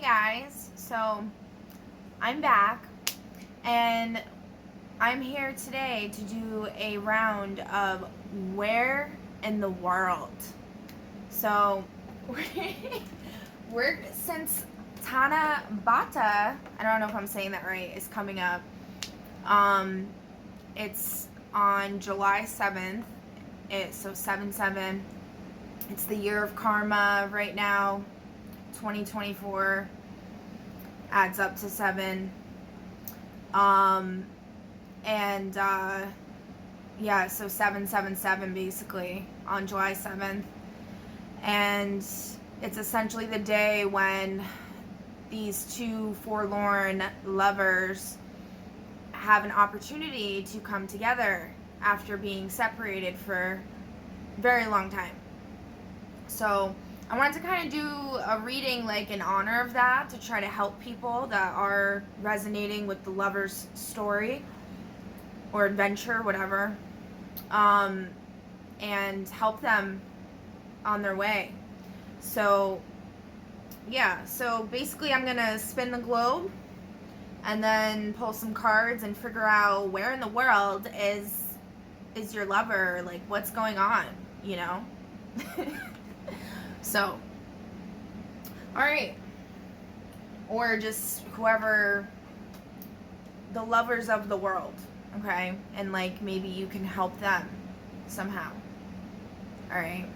guys, so I'm back and I'm here today to do a round of where in the world. So we're since Tana Bata, I don't know if I'm saying that right, is coming up. It's on July 7th. So 7/7. It's the year of karma right now. 2024 adds up to 7. Yeah, so 777 basically on July 7th. And it's essentially the day when these two forlorn lovers have an opportunity to come together after being separated for a very long time. So I wanted to kind of do a reading like in honor of that, to try to help people that are resonating with the lover's story or adventure, whatever, and help them on their way. So yeah, so basically I'm gonna spin the globe and then pull some cards and figure out where in the world is your lover, like what's going on, you know? So, all right, or just whoever, the lovers of the world, okay, and like maybe you can help them somehow. All right,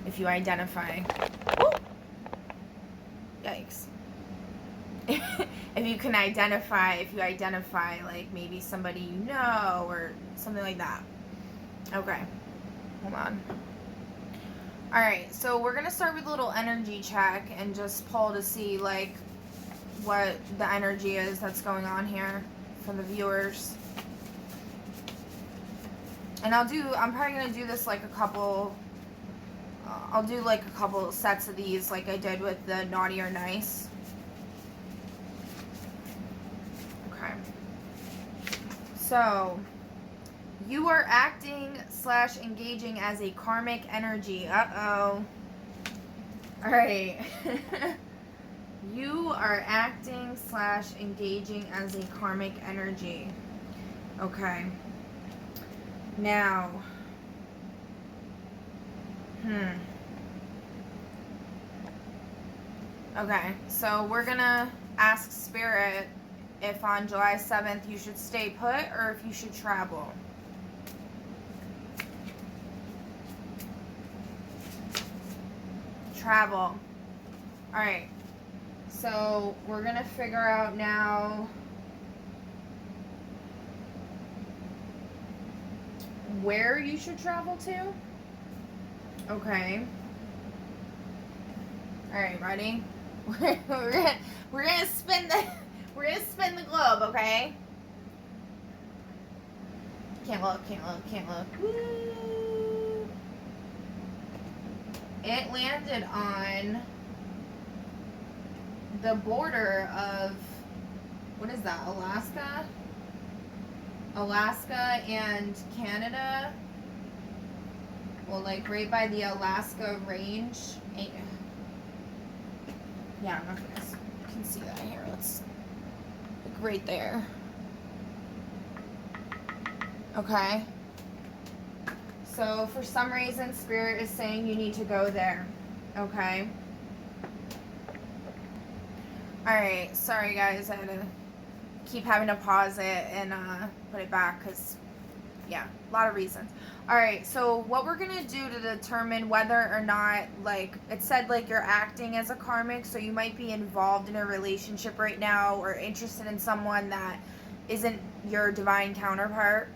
if you identify. Woo! Yikes. If you identify like maybe somebody you know or something like that. Okay, hold on. Alright, so we're going to start with a little energy check and just pull to see like what the energy is that's going on here for the viewers. And I'm probably going to do this like a couple, I'll do like a couple sets of these like I did with the naughty or nice. Okay. So, you are acting/engaging as a karmic energy. Uh-oh. Alright. You are acting/engaging as a karmic energy. Okay. Now. Okay, so we're gonna ask Spirit if on July 7th you should stay put or if you should travel. Travel. Alright, so we're gonna figure out now where you should travel to. Okay. Alright, ready? we're gonna spin the globe, okay? Can't look. Woo. It landed on the border of, what is that, Alaska and Canada. Well, like right by the Alaska range. Yeah, I'm not gonna, you can see that here. Let's look right there. Okay. So for some reason, Spirit is saying you need to go there. Okay. Alright, sorry guys, I had to keep having to pause it and put it back because, yeah, a lot of reasons. Alright, so what we're going to do to determine whether or not, like, it said, like, you're acting as a karmic, so you might be involved in a relationship right now or interested in someone that isn't your divine counterpart,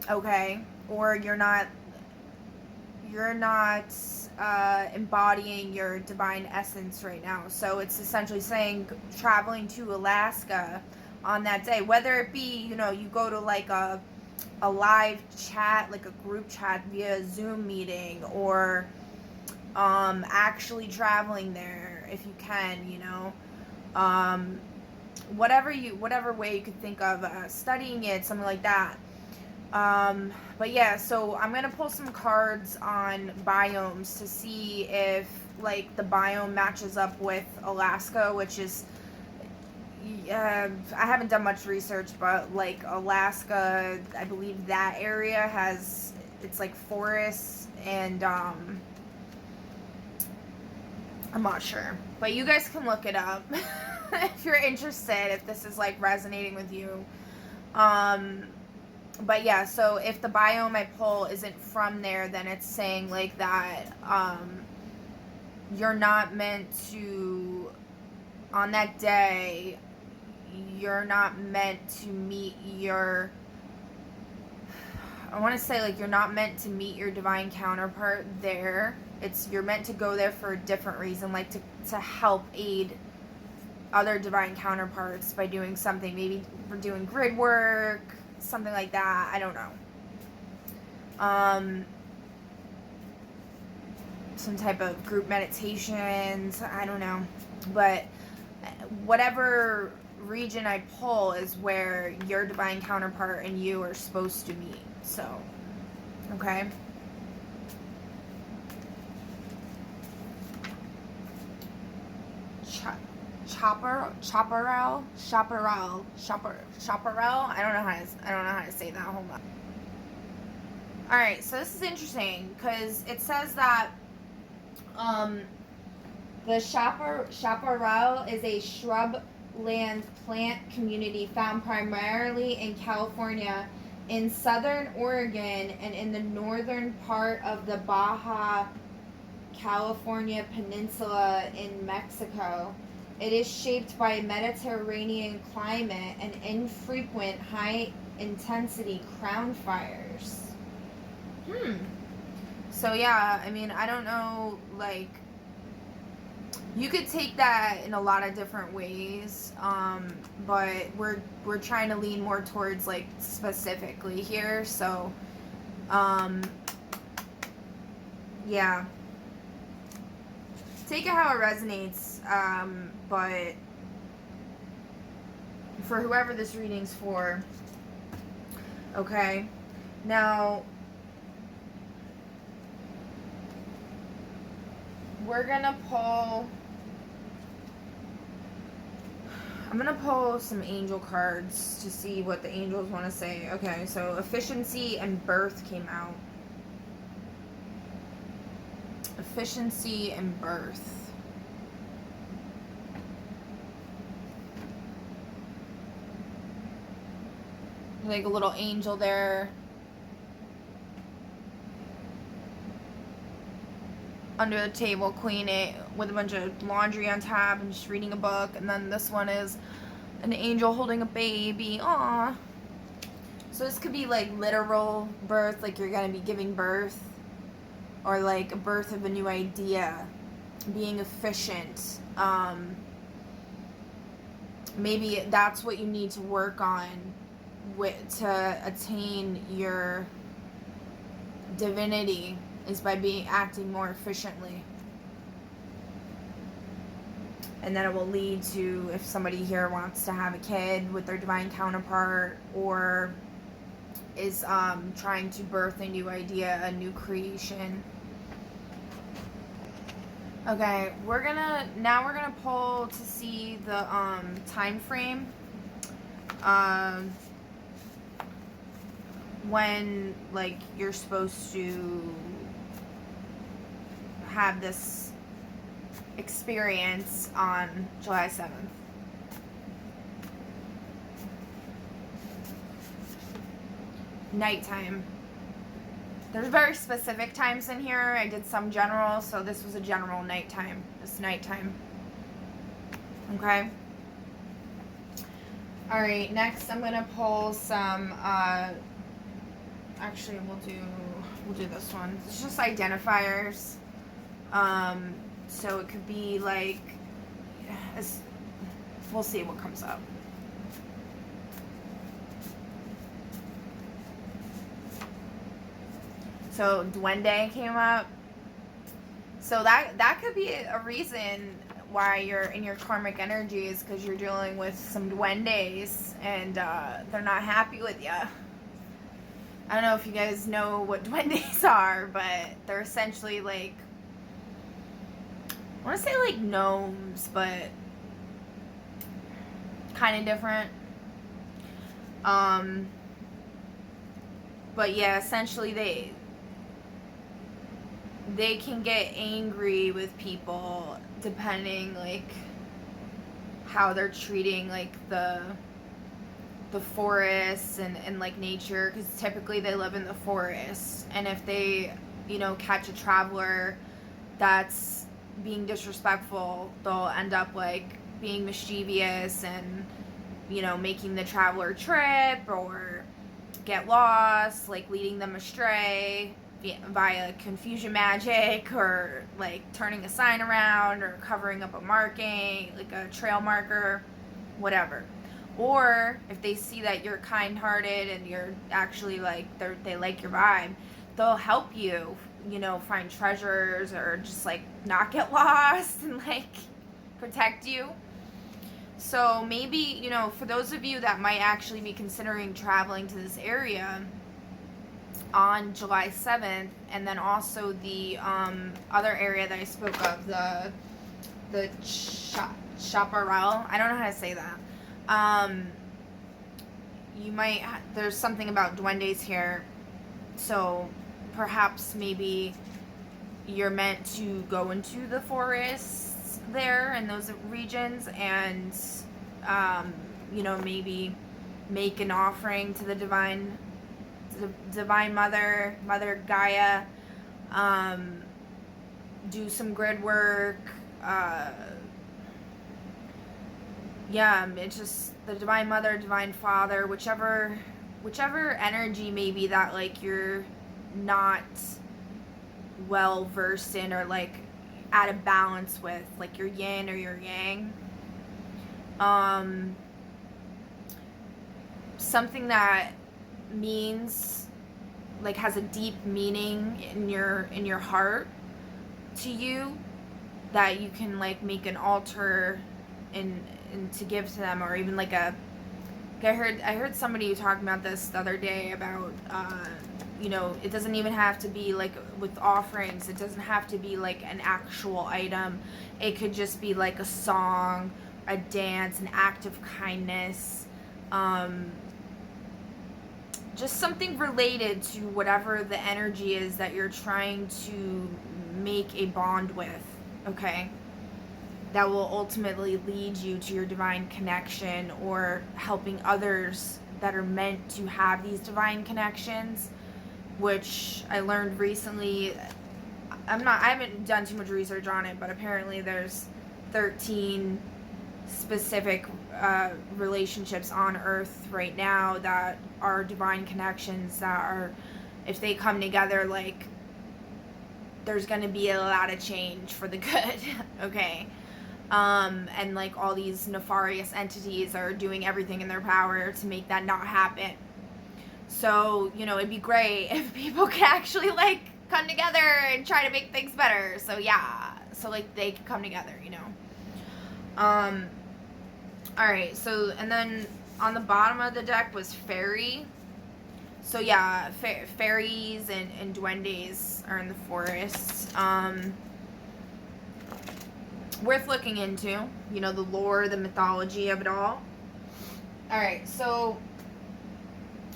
okay? Or you're not embodying your divine essence right now. So it's essentially saying traveling to Alaska on that day, whether it be, you know, you go to like a live chat, like a group chat via Zoom meeting, or actually traveling there if you can, you know, whatever way you could think of, studying it, something like that. But yeah, so I'm going to pull some cards on biomes to see if like the biome matches up with Alaska, which is, I haven't done much research, but like Alaska, I believe that area has, it's like forests, and I'm not sure, but you guys can look it up if you're interested, if this is like resonating with you. But yeah, so if the biome I pull isn't from there, then it's saying like that you're not meant to, on that day, you're not meant to meet your, I want to say like you're not meant to meet your divine counterpart there. You're meant to go there for a different reason, like to help aid other divine counterparts by doing something, maybe for doing grid work, something like that. I don't know. Some type of group meditations, I don't know. But whatever region I pull is where your divine counterpart and you are supposed to meet. So, okay. Chaparral. I don't know how to say that. Hold on. All right, so this is interesting because it says that the chaparral is a shrubland plant community found primarily in California, in southern Oregon, and in the northern part of the Baja California Peninsula in Mexico. It is shaped by Mediterranean climate and infrequent high-intensity crown fires. So yeah, I mean, I don't know, like, you could take that in a lot of different ways, but we're trying to lean more towards, like, specifically here, so, yeah. Take it how it resonates, but for whoever this reading's for, okay? Now, we're gonna pull, I'm gonna pull some angel cards to see what the angels want to say. Okay, so efficiency and birth came out. Efficiency and birth. Like a little angel there. Under the table, queen it with a bunch of laundry on top and just reading a book. And then this one is an angel holding a baby. Aww. So this could be like literal birth, like you're gonna be giving birth, or like a birth of a new idea, being efficient. Maybe that's what you need to work on to attain your divinity, is by acting more efficiently. And then it will lead to, if somebody here wants to have a kid with their divine counterpart, or is trying to birth a new idea, a new creation. Okay, we're gonna pull to see the time frame, when like you're supposed to have this experience on July 7th. Nighttime. There's very specific times in here. I did some general, so this was a general nighttime. It's nighttime. Okay. All right. Next, I'm gonna pull some. Actually, we'll do this one. It's just identifiers. So it could be like, we'll see what comes up. So Duende came up. So that could be a reason why you're in your karmic energy, is because you're dealing with some duendes and they're not happy with you. I don't know if you guys know what duendes are, but they're essentially like I want to say like gnomes, but kind of different. But yeah, essentially they can get angry with people depending like how they're treating like the forests and like nature, because typically they live in the forest, and if they, you know, catch a traveler that's being disrespectful, they'll end up like being mischievous and, you know, making the traveler trip or get lost, like leading them astray via confusion magic, or like turning a sign around or covering up a marking, like a trail marker, whatever. Or if they see that you're kind-hearted and you're actually like they like your vibe, they'll help you, you know, find treasures or just like not get lost and like protect you. So maybe, you know, for those of you that might actually be considering traveling to this area on July 7th, and then also the other area that I spoke of, the Chaparral, I don't know how to say that. You might, there's something about duendes here, so perhaps maybe you're meant to go into the forests there in those regions and, you know, maybe make an offering to the divine mother, Mother Gaia, do some grid work, yeah, it's just the divine mother, divine father, whichever energy maybe that like you're not well versed in, or like out of balance with, like your yin or your yang. Something that means, like, has a deep meaning in your heart to you, that you can like make an altar and to give to them, or even like I heard somebody talking about this the other day about, you know, it doesn't even have to be like with offerings, it doesn't have to be like an actual item, it could just be like a song, a dance, an act of kindness, just something related to whatever the energy is that you're trying to make a bond with, okay? That will ultimately lead you to your divine connection, or helping others that are meant to have these divine connections, which I learned recently. I haven't done too much research on it, but apparently there's 13 specific relationships on Earth right now that are divine connections, that are, if they come together, like, there's going to be a lot of change for the good, okay? And like all these nefarious entities are doing everything in their power to make that not happen. So, you know, it'd be great if people could actually like come together and try to make things better. So yeah, so like they could come together, you know. Alright, so, and then on the bottom of the deck was fairy. So yeah, fairies and duendes are in the forest. Worth looking into, you know, the lore, the mythology of it all. Alright, so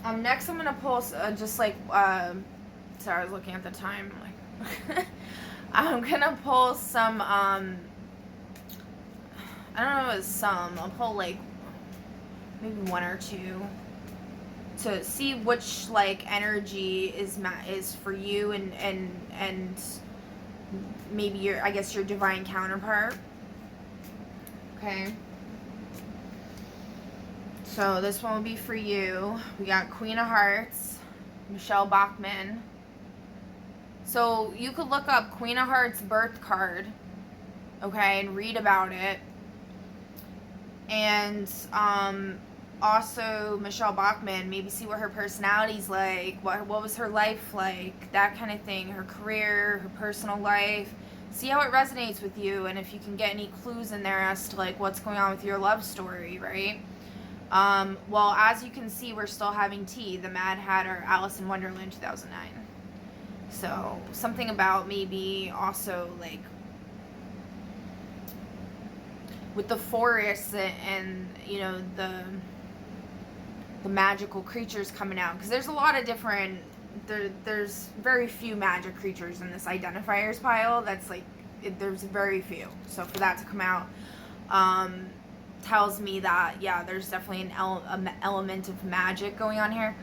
next I'm gonna pull just like sorry, I was looking at the time, like I'm gonna pull some I don't know if it's some, I'll pull like maybe one or two to see which like energy is for you, and maybe your, I guess, your divine counterpart. Okay. So this one will be for you. We got Queen of Hearts, Michelle Bachmann. So you could look up Queen of Hearts birth card, okay, and read about it. And also Michelle Bachmann, maybe see what her personality's like, what was her life like, that kind of thing, her career, her personal life. See how it resonates with you, and if you can get any clues in there as to like what's going on with your love story, right? Well, as you can see, we're still having tea. The Mad Hatter, Alice in Wonderland 2009. So something about maybe also like with the forests and you know, the magical creatures coming out, because there's a lot of different, there's very few magic creatures in this identifiers pile. That's like, there's very few. So for that to come out tells me that, yeah, there's definitely an element of magic going on here.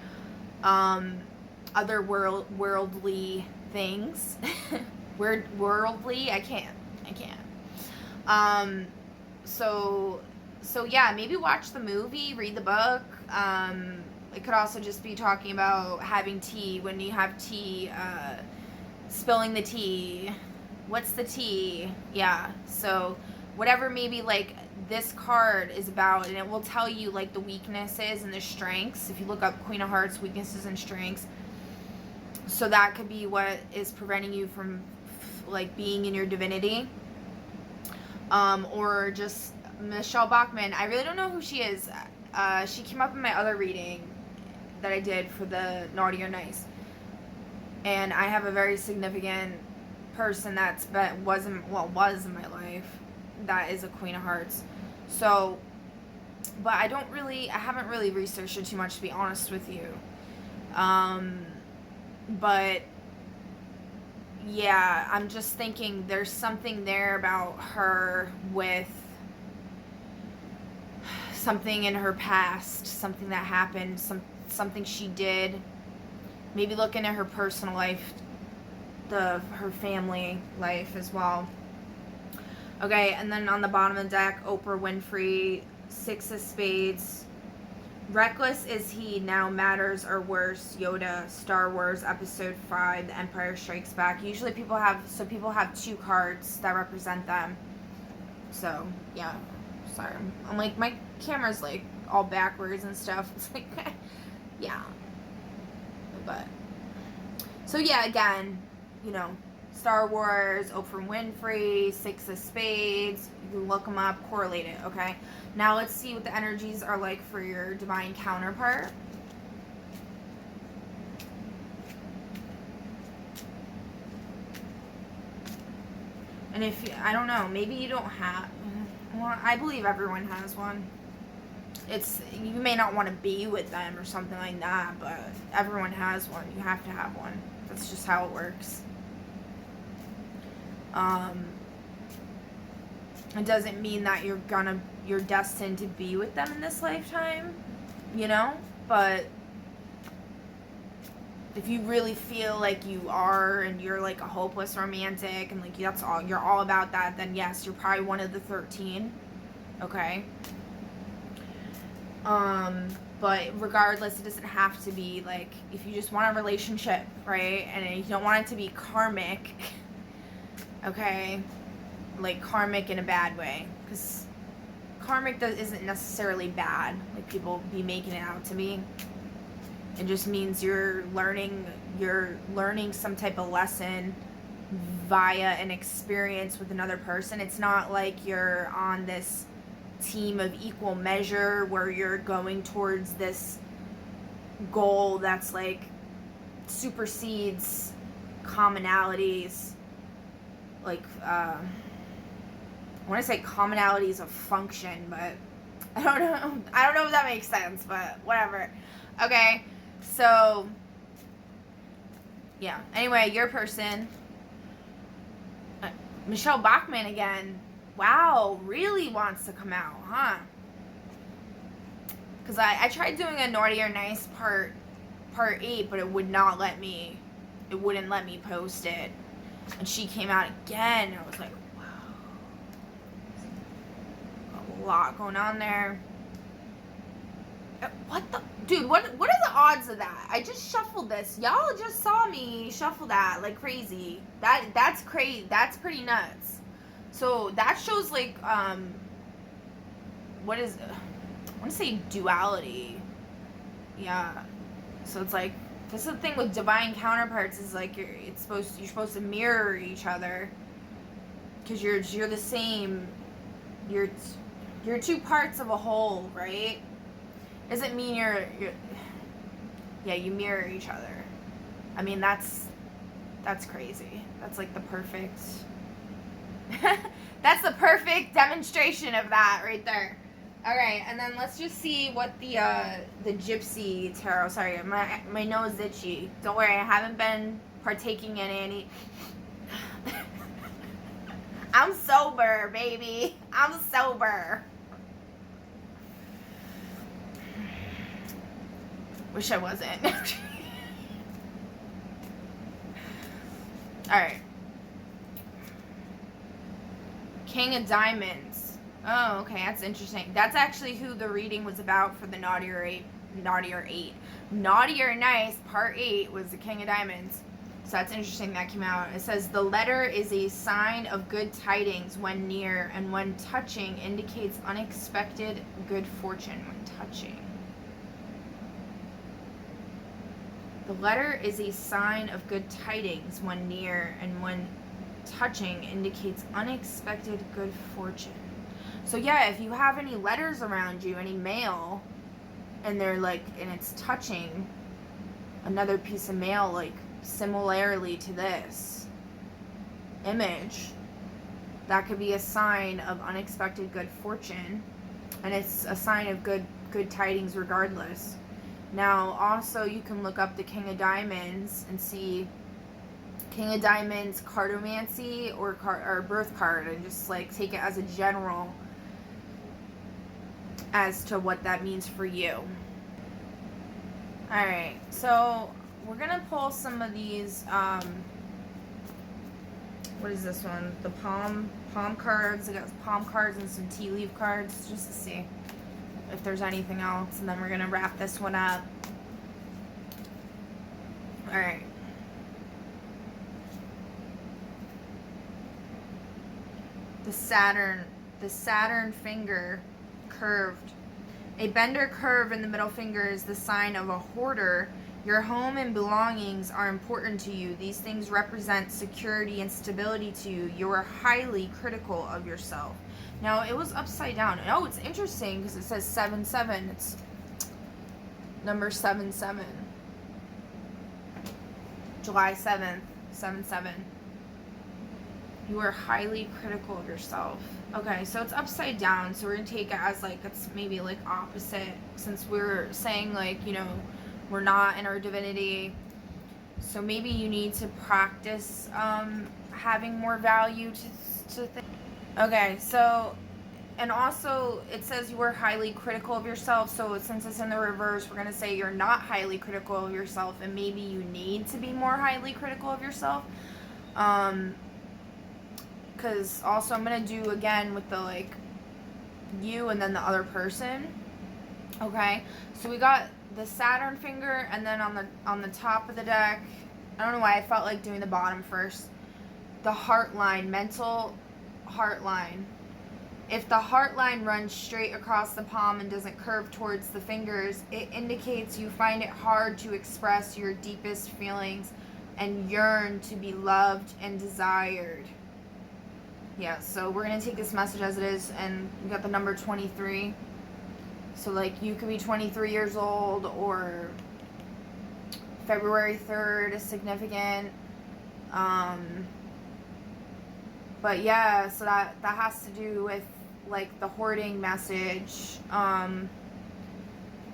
Other worldly things. Worldly, I can't. So yeah, maybe watch the movie, read the book. It could also just be talking about having tea. When you have tea, spilling the tea. What's the tea? Yeah. So whatever maybe like this card is about, and it will tell you like the weaknesses and the strengths. If you look up Queen of Hearts, weaknesses and strengths. So that could be what is preventing you from like being in your divinity. Or just Michelle Bachmann. I really don't know who she is. She came up in my other reading that I did for the Naughty or Nice. And I have a very significant person was in my life that is a Queen of Hearts. So, but I haven't really researched it too much, to be honest with you. But yeah, I'm just thinking there's something there about her with something in her past, something that happened, something she did. Maybe look into her personal life, her family life as well. Okay, and then on the bottom of the deck, Oprah Winfrey, 6 of Spades. Reckless is he, now matters are worse, Yoda, Star Wars Episode 5, The Empire Strikes Back. Usually people have 2 cards that represent them. So, yeah. Sorry. I'm like, my camera's like all backwards and stuff. It's like, yeah. But, so yeah, again, you know, Star Wars, Oprah Winfrey, 6 of Spades. You can look them up, correlate it, okay? Now let's see what the energies are like for your divine counterpart. And if, I don't know, maybe you don't have, well, I believe everyone has one. You may not want to be with them or something like that, but everyone has one. You have to have one. That's just how it works. It doesn't mean that you're destined to be with them in this lifetime, you know, but if you really feel like you are and you're like a hopeless romantic and like you're all about that, then yes, you're probably one of the 13. Okay. But regardless, it doesn't have to be like, if you just want a relationship, right? And you don't want it to be karmic, okay? Like karmic in a bad way, because karmic isn't necessarily bad, like people be making it out to be. It just means you're learning some type of lesson via an experience with another person. It's not like you're on this team of equal measure where you're going towards this goal that's like supersedes commonalities, like I want to say commonalities of function, but I don't know if that makes sense, but whatever. Okay, so yeah, anyway, your person, Michelle Bachmann again. Wow, really wants to come out, huh? Because I tried doing a Naughty or Nice part 8, but it wouldn't let me post it. And she came out again. I was like, wow. A lot going on there. What the? Dude, what are the odds of that? I just shuffled this. Y'all just saw me shuffle that like crazy. That's crazy. That's pretty nuts. So that shows like, what is, I want to say duality. Yeah. So it's like, this is the thing with divine counterparts, is like you're supposed to mirror each other, because you're the same. You're 2 parts of a whole, right? Doesn't mean you mirror each other. I mean, that's crazy. That's like the perfect That's the perfect demonstration of that right there. All right, and then let's just see what the Gypsy Tarot. Sorry, my nose is itchy. Don't worry, I haven't been partaking in any. I'm sober, baby. I'm sober. Wish I wasn't. All right. King of Diamonds. Oh, okay, that's interesting. That's actually who the reading was about for the Naughty or Nice, part 8 was the King of Diamonds. So that's interesting that came out. It says, the letter is a sign of good tidings when near, and when touching indicates unexpected good fortune when touching. The letter is a sign of good tidings when near, and when touching indicates unexpected good fortune. So yeah, if you have any letters around you, any mail, and they're like, and it's touching another piece of mail, like similarly to this image, that could be a sign of unexpected good fortune, and it's a sign of good tidings regardless. Now also you can look up the King of Diamonds and see King of Diamonds cartomancy or birth card, and just like take it as a general as to what that means for you. Alright, so we're gonna pull some of these what is this one? The palm cards. I got palm cards and some tea leaf cards just to see if there's anything else, and then we're gonna wrap this one up. Alright. The Saturn finger curved. A bender curve in the middle finger is the sign of a hoarder. Your home and belongings are important to you. These things represent security and stability to you. You are highly critical of yourself. Now, it was upside down. Oh, it's interesting because it says 7-7. It's number 7-7. July 7th, 7-7. You are highly critical of yourself. Okay, so it's upside down, so we're going to take it as like it's maybe like opposite, since we're saying like, you know, we're not in our divinity. So maybe you need to practice having more value to things. Okay, so, and also it says you are highly critical of yourself, so since it's in the reverse, we're going to say you're not highly critical of yourself, and maybe you need to be more highly critical of yourself. Because also I'm going to do again with the like you and then the other person. Okay, so we got the Saturn finger, and then on the top of the deck, I don't know why I felt like doing the bottom first, the heart line, mental heart line. If the heart line runs straight across the palm and doesn't curve towards the fingers, it indicates you find it hard to express your deepest feelings and yearn to be loved and desired. Yeah, so we're going to take this message as it is, and we got the number 23. So, like, you could be 23 years old, or February 3rd is significant. But, yeah, so that has to do with, like, the hoarding message.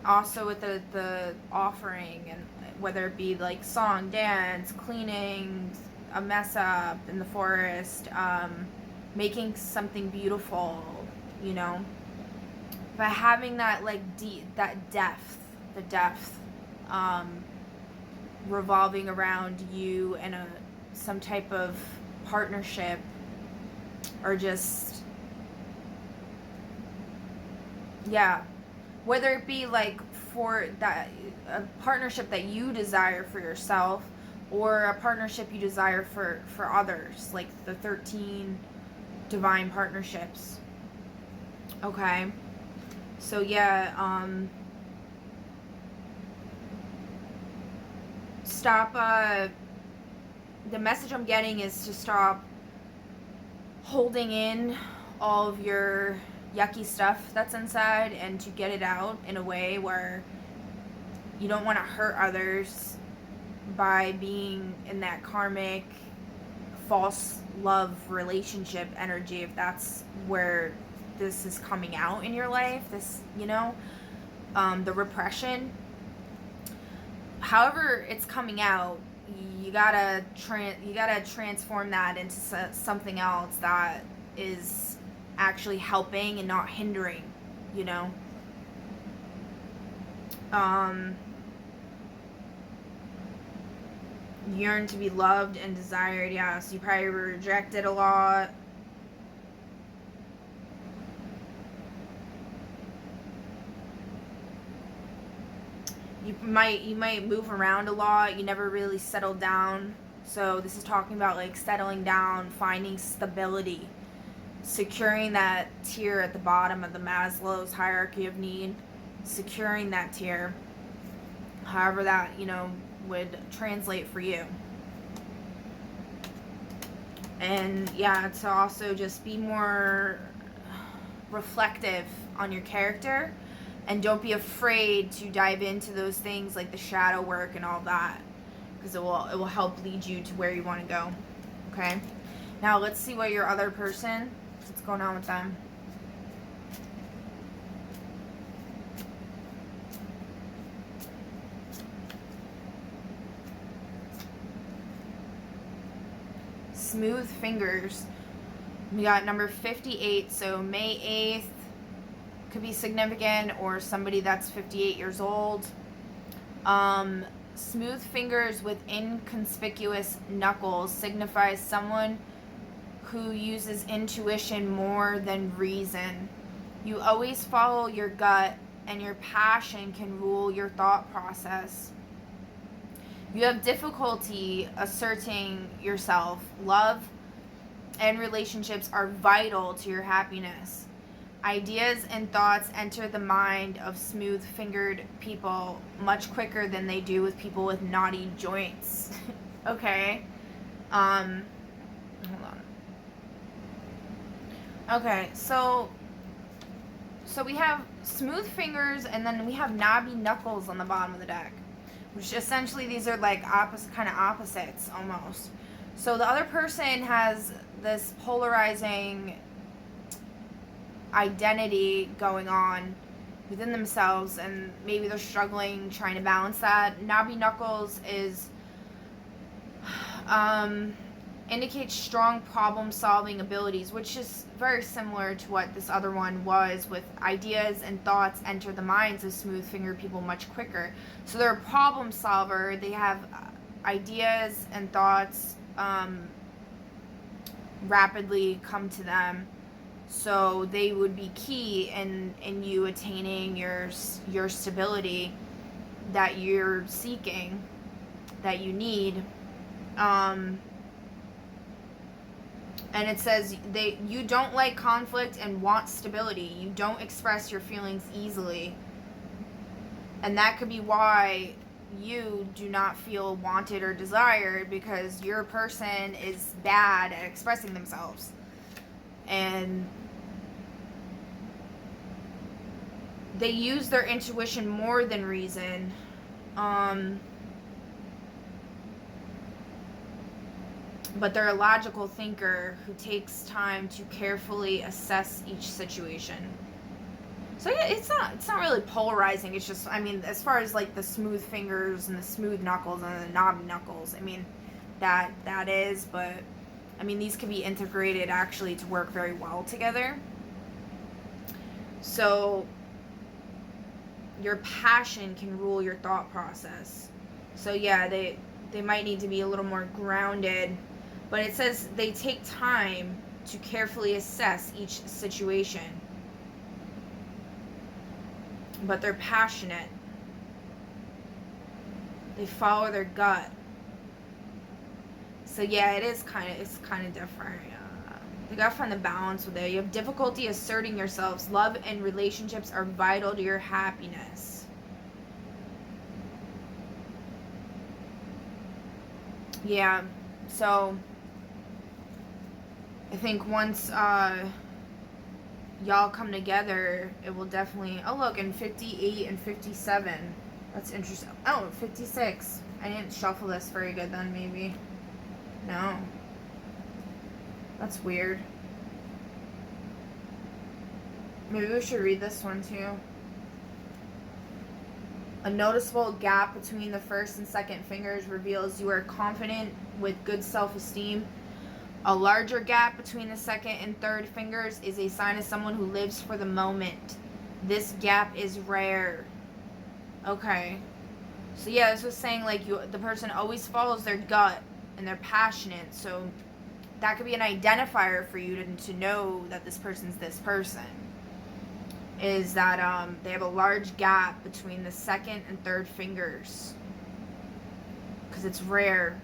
Also with the offering, and whether it be, like, song, dance, cleaning, a mess up in the forest, making something beautiful, you know. But having that like the depth, revolving around you and some type of partnership, or just, yeah, whether it be like for that a partnership that you desire for yourself, or a partnership you desire for others, like the 13 divine partnerships. Okay. So yeah, stop, the message I'm getting is to stop holding in all of your yucky stuff that's inside, and to get it out in a way where you don't want to hurt others by being in that karmic false love relationship energy, if that's where this is coming out in your life, this, the repression. However it's coming out, you gotta transform that into something else that is actually helping and not hindering, yearn to be loved and desired. Yeah, so you probably were rejected a lot. You might move around a lot. You never really settled down. So this is talking about like settling down, finding stability, securing that tier at the bottom of the Maslow's hierarchy of need, securing that tier, however that, would translate for you. And yeah, to also just be more reflective on your character, and don't be afraid to dive into those things like the shadow work and all that, because it will help lead you to where you want to go. Okay, now let's see what your other person, what's going on with them. Smooth fingers. We got number 58, so May 8th could be significant, or somebody that's 58 years old. Smooth fingers with inconspicuous knuckles signifies someone who uses intuition more than reason. You always follow your gut, and your passion can rule your thought process. You have difficulty asserting yourself. Love and relationships are vital to your happiness. Ideas and thoughts enter the mind of smooth-fingered people much quicker than they do with people with knotty joints. Okay. Hold on. Okay, so we have smooth fingers, and then we have knobby knuckles on the bottom of the deck. Which essentially these are like opposites almost. So the other person has this polarizing identity going on within themselves, and maybe they're struggling trying to balance that. Knobby knuckles is indicates strong problem solving abilities, which is very similar to what this other one was, with ideas and thoughts enter the minds of smooth fingered people much quicker. So they're a problem solver. They have ideas and thoughts rapidly come to them, so they would be key in you attaining your stability that you're seeking, that you need. And it says you don't like conflict and want stability. You don't express your feelings easily. And that could be why you do not feel wanted or desired, because your person is bad at expressing themselves. And they use their intuition more than reason. But they're a logical thinker who takes time to carefully assess each situation. So yeah, it's not really polarizing. It's just, I mean, as far as like the smooth fingers and the smooth knuckles and the knobby knuckles, I mean, that is, but I mean, these can be integrated actually to work very well together. So your passion can rule your thought process. So yeah, they might need to be a little more grounded. But it says they take time to carefully assess each situation. But they're passionate. They follow their gut. So yeah, it's kind of different. You gotta find the balance with it. You have difficulty asserting yourselves. Love and relationships are vital to your happiness. Yeah, so I think once y'all come together, it will definitely... Oh, look, in 58 and 57. That's interesting. Oh, 56. I didn't shuffle this very good then, maybe. No. That's weird. Maybe we should read this one too. A noticeable gap between the first and second fingers reveals you are confident with good self-esteem. A larger gap between the second and third fingers is a sign of someone who lives for the moment. This gap is rare. Okay. So yeah, this was saying like the person always follows their gut and they're passionate. So that could be an identifier for you to know that this person's this person. Is that they have a large gap between the second and third fingers. Because it's rare.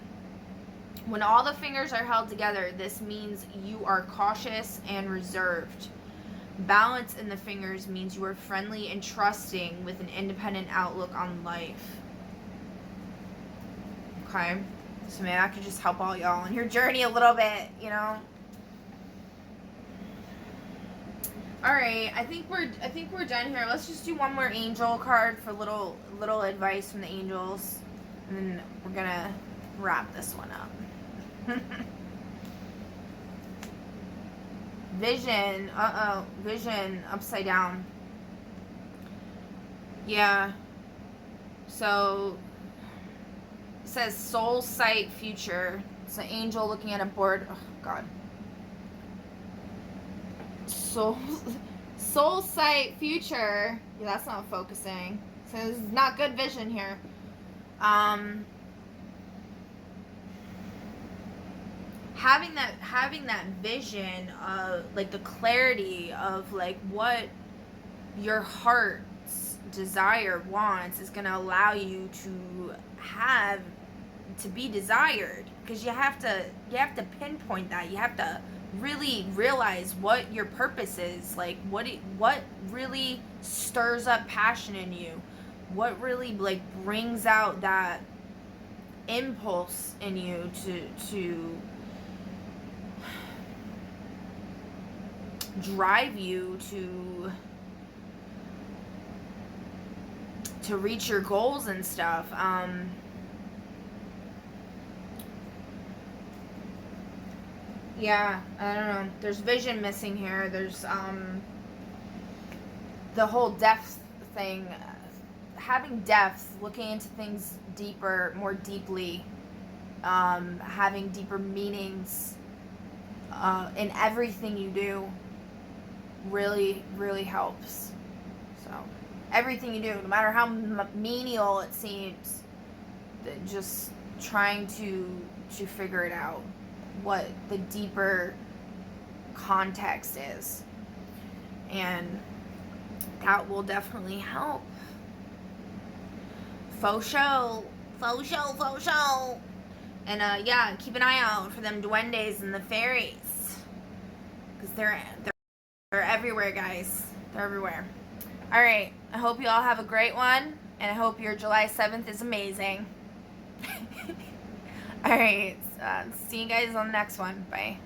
When all the fingers are held together, this means you are cautious and reserved. Balance in the fingers means you are friendly and trusting with an independent outlook on life. Okay? So maybe I could just help all y'all on your journey a little bit, you know? Alright, I think we're done here. Let's just do one more angel card for little advice from the angels. And then we're gonna wrap this one up. Vision. Vision upside down. Yeah. So it says soul sight future. It's an angel looking at a board. Oh god. Soul sight future. Yeah, that's not focusing. So this is not good vision here. Having that vision of like the clarity of like what your heart's desire wants is going to allow you to be desired, because you have to pinpoint that. You have to really realize what your purpose is, like what really stirs up passion in you, what really like brings out that impulse in you to drive you to reach your goals and stuff. Yeah, I don't know. There's vision missing here. There's the whole depth thing. Having depth, looking into things deeper, more deeply, having deeper meanings in everything you do really, really helps. So, everything you do, no matter how menial it seems, just trying to figure it out, what the deeper context is, and that will definitely help. Faux show. And yeah, keep an eye out for them duendes and the fairies, because they're everywhere, guys. They're everywhere. All right, I hope you all have a great one, and I hope your July 7th is amazing. All right, see you guys on the next one. Bye.